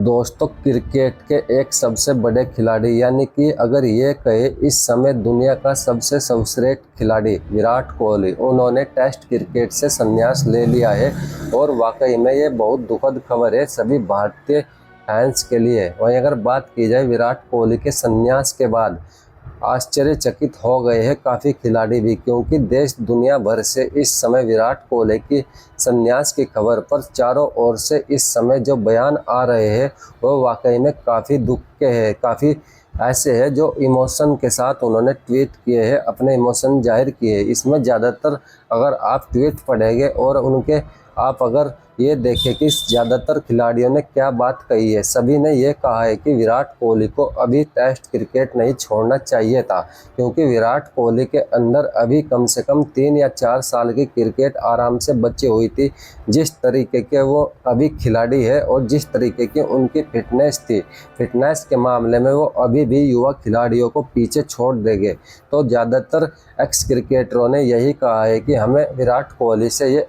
दोस्तों, क्रिकेट के एक सबसे बड़े खिलाड़ी यानी कि अगर ये कहे इस समय दुनिया का सबसे सर्वश्रेष्ठ खिलाड़ी विराट कोहली, उन्होंने टेस्ट क्रिकेट से संन्यास ले लिया है। और वाकई में ये बहुत दुखद खबर है सभी भारतीय फैंस के लिए। वहीं अगर बात की जाए विराट कोहली के संन्यास के बाद, आश्चर्यचकित हो गए हैं काफ़ी खिलाड़ी भी, क्योंकि देश दुनिया भर से इस समय विराट कोहली की संन्यास की खबर पर चारों ओर से इस समय जो बयान आ रहे हैं वो वाकई में काफ़ी दुख के हैं। काफ़ी ऐसे हैं जो इमोशन के साथ उन्होंने ट्वीट किए हैं, अपने इमोशन जाहिर किए हैं। इसमें ज़्यादातर अगर आप ट्वीट पढ़ेंगे और उनके आप अगर ये देखें कि ज़्यादातर खिलाड़ियों ने क्या बात कही है, सभी ने ये कहा है कि विराट कोहली को अभी टेस्ट क्रिकेट नहीं छोड़ना चाहिए था, क्योंकि विराट कोहली के अंदर अभी कम से कम 3 या 4 साल की क्रिकेट आराम से बची हुई थी। जिस तरीके के वो अभी खिलाड़ी है और जिस तरीके की उनकी फिटनेस थी, फिटनेस के मामले में वो अभी भी युवा खिलाड़ियों को पीछे छोड़ देंगे। तो ज़्यादातर एक्स क्रिकेटरों ने यही कहा है कि हमें विराट कोहली से ये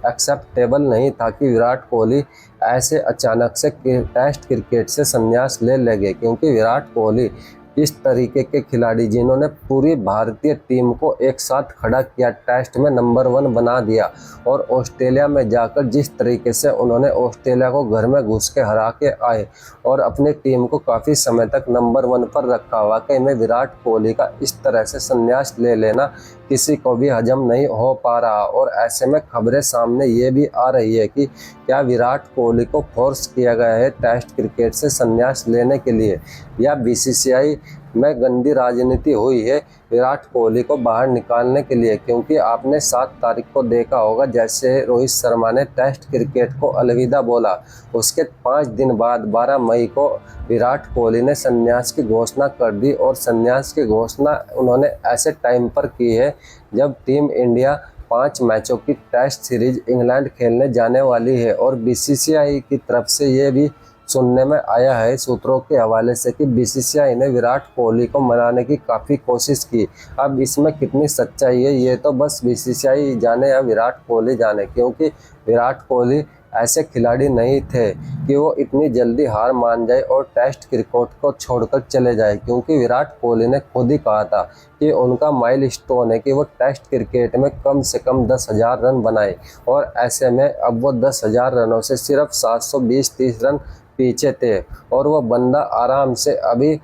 एक्सेप्टेबल नहीं था कि विराट कोहली ऐसे अचानक से टेस्ट क्रिकेट से संन्यास ले लेंगे, क्योंकि विराट कोहली इस तरीके के खिलाड़ी जिन्होंने पूरी भारतीय टीम को एक साथ खड़ा किया, टेस्ट में नंबर 1 बना दिया और ऑस्ट्रेलिया में जाकर जिस तरीके से उन्होंने ऑस्ट्रेलिया को घर में घुस के हरा के आए और अपनी टीम को काफ़ी समय तक नंबर 1 पर रखा। वाकई में विराट कोहली का इस तरह से संन्यास ले लेना किसी को भी हजम नहीं हो पा रहा। और ऐसे में खबरें सामने ये भी आ रही है कि क्या विराट कोहली को फोर्स किया गया है टेस्ट क्रिकेट से संन्यास लेने के लिए, या बीसीसीआई में गंदी राजनीति हुई है विराट कोहली को बाहर निकालने के लिए। क्योंकि आपने 7 तारीख को देखा होगा, जैसे रोहित शर्मा ने टेस्ट क्रिकेट को अलविदा बोला, उसके 5 दिन बाद 12 मई को विराट कोहली ने संन्यास की घोषणा कर दी। और संन्यास की घोषणा उन्होंने ऐसे टाइम पर की है जब टीम इंडिया 5 मैचों की टेस्ट सीरीज इंग्लैंड खेलने जाने वाली है। और बीसीसीआई की तरफ से ये भी सुनने में आया है सूत्रों के हवाले से कि बीसीसीआई ने विराट कोहली को मनाने की काफ़ी कोशिश की। अब इसमें कितनी सच्चाई है ये तो बस बीसीसीआई जाने या विराट कोहली जाने, क्योंकि विराट कोहली ऐसे खिलाड़ी नहीं थे कि वो इतनी जल्दी हार मान जाए और टेस्ट क्रिकेट को छोड़कर चले जाए। क्योंकि विराट कोहली ने खुद ही कहा था कि उनका माइलस्टोन है कि वो टेस्ट क्रिकेट में कम से कम 10,000 रन बनाए। और ऐसे में अब वो 10,000 रनों से सिर्फ 720-30 रन पीछे थे और वो बंदा आराम से अभी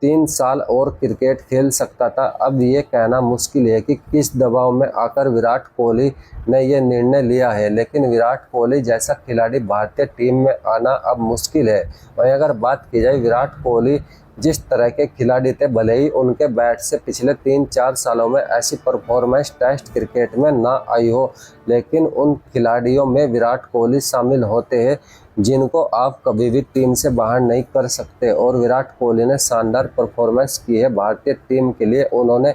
3 साल और क्रिकेट खेल सकता था। अब ये कहना मुश्किल है कि किस दबाव में आकर विराट कोहली ने ये निर्णय लिया है, लेकिन विराट कोहली जैसा खिलाड़ी भारतीय टीम में आना अब मुश्किल है। वहीं अगर बात की जाए विराट कोहली जिस तरह के खिलाड़ी थे, भले ही उनके बैट से पिछले 3-4 सालों में ऐसी परफॉर्मेंस टेस्ट क्रिकेट में ना आई हो, लेकिन उन खिलाड़ियों में विराट कोहली शामिल होते हैं जिनको आप कभी भी टीम से बाहर नहीं कर सकते। और विराट कोहली ने शानदार परफॉर्मेंस की है भारतीय टीम के लिए। उन्होंने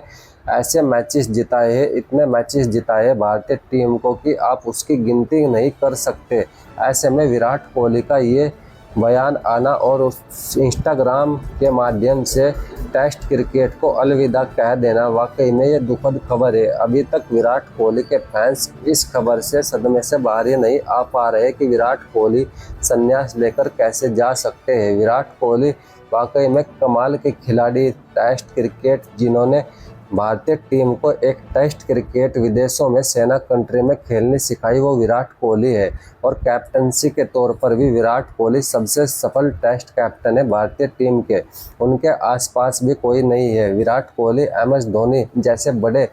ऐसे मैचेस जिताए हैं, इतने मैचेस जिताए हैं भारतीय टीम को कि आप उसकी गिनती नहीं कर सकते। ऐसे में विराट कोहली का ये बयान आना और उस इंस्टाग्राम के माध्यम से टेस्ट क्रिकेट को अलविदा कह देना, वाकई में ये दुखद खबर है। अभी तक विराट कोहली के फैंस इस खबर से सदमे से बाहर ही नहीं आ पा रहे कि विराट कोहली संन्यास लेकर कैसे जा सकते हैं। विराट कोहली वाकई में कमाल के खिलाड़ी, टेस्ट क्रिकेट जिन्होंने भारतीय टीम को एक टेस्ट क्रिकेट विदेशों में सेना कंट्री में खेलनी सिखाई, वो विराट कोहली है। और कैप्टनसी के तौर पर भी विराट कोहली सबसे सफल टेस्ट कैप्टन है भारतीय टीम के, उनके आसपास भी कोई नहीं है। विराट कोहली MS धोनी जैसे बड़े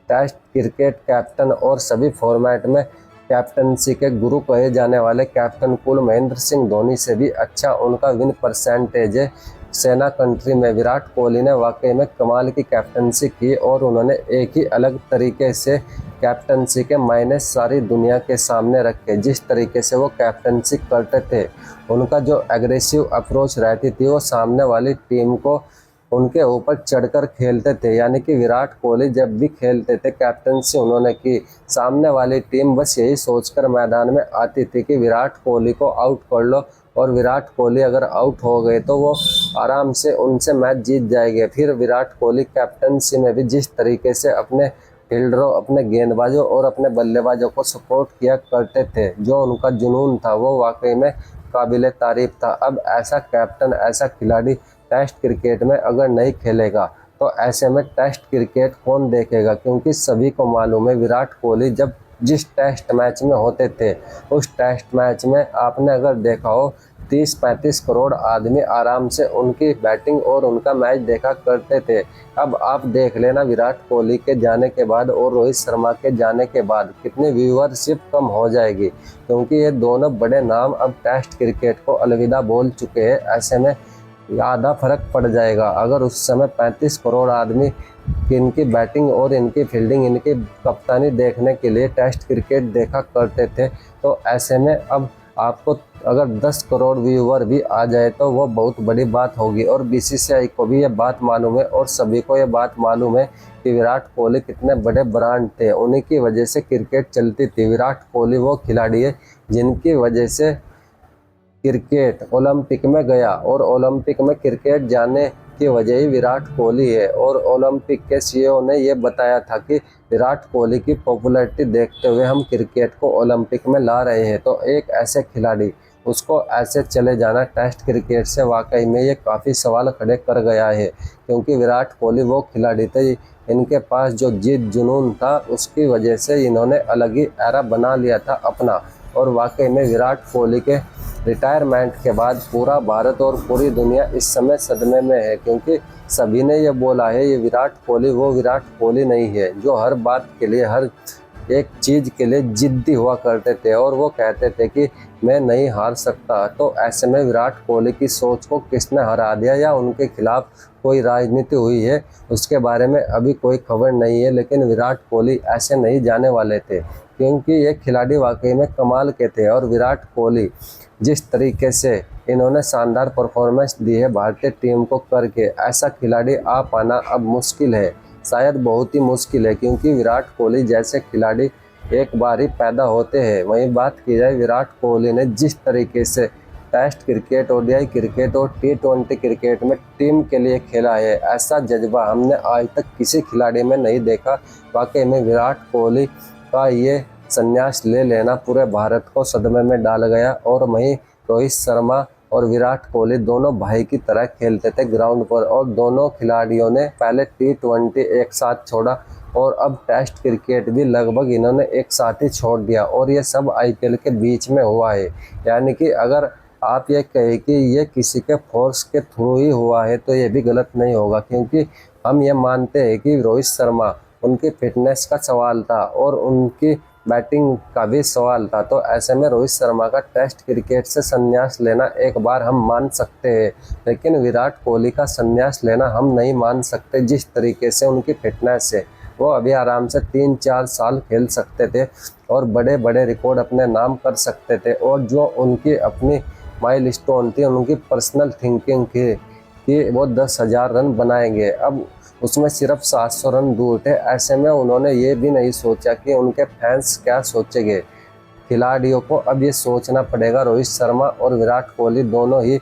टेस्ट क्रिकेट कैप्टन और सभी फॉर्मेट में कैप्टनसी के गुरु कहे जाने वाले कैप्टन कुल महेंद्र सिंह धोनी से भी अच्छा उनका विन परसेंटेज है सेना कंट्री में। विराट कोहली ने वाकई में कमाल की कैप्टनसी की और उन्होंने एक ही अलग तरीके से कैप्टनसी के मायने सारी दुनिया के सामने रखे। जिस तरीके से वो कैप्टनसी करते थे, उनका जो एग्रेसिव अप्रोच रहती थी, वो सामने वाली टीम को उनके ऊपर चढ़कर खेलते थे। यानी कि विराट कोहली जब भी खेलते थे, कैप्टनसी उन्होंने की, सामने वाली टीम बस यही सोचकर मैदान में आती थी कि विराट कोहली को आउट कर लो, और विराट कोहली अगर आउट हो गए तो वो आराम से उनसे मैच जीत जाएंगे। फिर विराट कोहली कैप्टनसी में भी जिस तरीके से अपने फील्डरों, अपने गेंदबाजों और अपने बल्लेबाजों को सपोर्ट किया करते थे, जो उनका जुनून था, वो वाकई में काबिले तारीफ था। अब ऐसा कैप्टन, ऐसा खिलाड़ी टेस्ट क्रिकेट में अगर नहीं खेलेगा तो ऐसे में टेस्ट क्रिकेट कौन देखेगा, क्योंकि सभी को मालूम है विराट कोहली जब जिस टेस्ट मैच में होते थे उस टेस्ट मैच में आपने अगर देखा हो 30-35 करोड़ आदमी आराम से उनकी बैटिंग और उनका मैच देखा करते थे। अब आप देख लेना विराट कोहली के जाने के बाद और रोहित शर्मा के जाने के बाद कितनी व्यूअरशिप कम हो जाएगी, क्योंकि ये दोनों बड़े नाम अब टेस्ट क्रिकेट को अलविदा बोल चुके हैं। ऐसे में आधा फर्क पड़ जाएगा। अगर उस समय 35 करोड़ आदमी इनकी बैटिंग और इनकी फील्डिंग, इनकी कप्तानी देखने के लिए टेस्ट क्रिकेट देखा करते थे, तो ऐसे में अब आपको अगर 10 करोड़ व्यूवर भी आ जाए तो वो बहुत बड़ी बात होगी। और बीसीसीआई को भी ये बात मालूम है और सभी को ये बात मालूम है कि विराट कोहली कितने बड़े ब्रांड थे, उन्हीं की वजह से क्रिकेट चलती थी। विराट कोहली वो खिलाड़ी है जिनकी वजह से क्रिकेट ओलंपिक में गया और ओलंपिक में क्रिकेट जाने की वजह ही विराट कोहली है। और ओलंपिक के सीईओ ने ये बताया था कि विराट कोहली की पॉपुलैरिटी देखते हुए हम क्रिकेट को ओलंपिक में ला रहे हैं। तो एक ऐसे खिलाड़ी उसको ऐसे चले जाना टेस्ट क्रिकेट से वाकई में ये काफ़ी सवाल खड़े कर गया है, क्योंकि विराट कोहली वो खिलाड़ी थे इनके पास जो जीत जुनून था, उसकी वजह से इन्होंने अलग ही एरा बना लिया था अपना। और वाकई में विराट कोहली के रिटायरमेंट के बाद पूरा भारत और पूरी दुनिया इस समय सदमे में है, क्योंकि सभी ने ये बोला है ये विराट कोहली वो विराट कोहली नहीं है जो हर बात के लिए, हर एक चीज़ के लिए जिद्दी हुआ करते थे और वो कहते थे कि मैं नहीं हार सकता। तो ऐसे में विराट कोहली की सोच को किसने हरा दिया या उनके खिलाफ कोई राजनीति हुई है उसके बारे में अभी कोई खबर नहीं है, लेकिन विराट कोहली ऐसे नहीं जाने वाले थे, क्योंकि ये खिलाड़ी वाकई में कमाल के थे। और विराट कोहली जिस तरीके से इन्होंने शानदार परफॉर्मेंस दी है भारतीय टीम को करके, ऐसा खिलाड़ी आ पाना अब मुश्किल है, शायद बहुत ही मुश्किल है, क्योंकि विराट कोहली जैसे खिलाड़ी एक बार ही पैदा होते हैं। वहीं बात की जाए विराट कोहली ने जिस तरीके से टेस्ट क्रिकेट, ओडीआई क्रिकेट और T20 क्रिकेट में टीम के लिए खेला है, ऐसा जज्बा हमने आज तक किसी खिलाड़ी में नहीं देखा। वाकई में विराट कोहली का ये संन्यास ले लेना पूरे भारत को सदमे में डाल गया। और वहीं रोहित शर्मा और विराट कोहली दोनों भाई की तरह खेलते थे ग्राउंड पर, और दोनों खिलाड़ियों ने पहले T20 एक साथ छोड़ा और अब टेस्ट क्रिकेट भी लगभग इन्होंने एक साथ ही छोड़ दिया, और ये सब आईपीएल के बीच में हुआ है। यानी कि अगर आप ये कहें कि ये किसी के फोर्स के थ्रू ही हुआ है तो ये भी गलत नहीं होगा, क्योंकि हम ये मानते हैं कि रोहित शर्मा उनकी फिटनेस का सवाल था और उनकी बैटिंग का भी सवाल था। तो ऐसे में रोहित शर्मा का टेस्ट क्रिकेट से संन्यास लेना एक बार हम मान सकते हैं, लेकिन विराट कोहली का संन्यास लेना हम नहीं मान सकते। जिस तरीके से उनकी फिटनेस है वो अभी आराम से 3-4 साल खेल सकते थे और बड़े बड़े रिकॉर्ड अपने नाम कर सकते थे। और जो उनकी अपनी माइलस्टोन थी, उनकी पर्सनल थिंकिंग थी कि वो 10,000 रन बनाएंगे, अब उसमें सिर्फ 700 रन दूर थे। ऐसे में उन्होंने ये भी नहीं सोचा कि उनके फैंस क्या सोचेंगे। खिलाड़ियों को अब ये सोचना पड़ेगा, रोहित शर्मा और विराट कोहली दोनों ही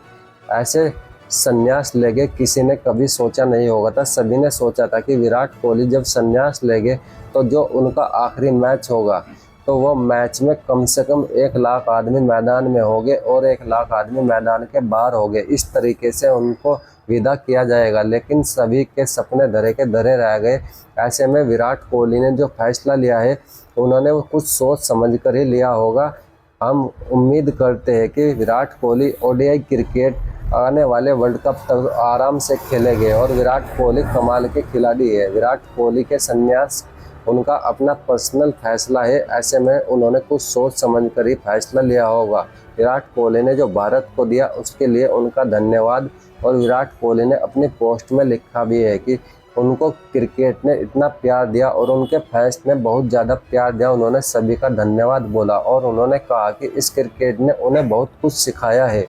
ऐसे संन्यास लेंगे, किसी ने कभी सोचा नहीं होगा था। सभी ने सोचा था कि विराट कोहली जब संन्यास लेंगे तो जो उनका आखिरी मैच होगा तो वो मैच में कम से कम 1 लाख आदमी मैदान में होंगे और 1 लाख आदमी मैदान के बाहर होंगे। इस तरीके से उनको विदा किया जाएगा, लेकिन सभी के सपने धरे के धरे रह गए। ऐसे में विराट कोहली ने जो फैसला लिया है उन्होंने वो कुछ सोच समझ कर ही लिया होगा। हम उम्मीद करते हैं कि विराट कोहली ओडीआई क्रिकेट आने वाले वर्ल्ड कप तक आराम से खेलेंगे। और विराट कोहली कमाल के खिलाड़ी है। विराट कोहली के संन्यास उनका अपना पर्सनल फैसला है, ऐसे में उन्होंने कुछ सोच समझ कर ही फैसला लिया होगा। विराट कोहली ने जो भारत को दिया उसके लिए उनका धन्यवाद। और विराट कोहली ने अपनी पोस्ट में लिखा भी है कि उनको क्रिकेट ने इतना प्यार दिया और उनके फैंस ने बहुत ज़्यादा प्यार दिया, उन्होंने सभी का धन्यवाद बोला और उन्होंने कहा कि इस क्रिकेट ने उन्हें बहुत कुछ सिखाया है।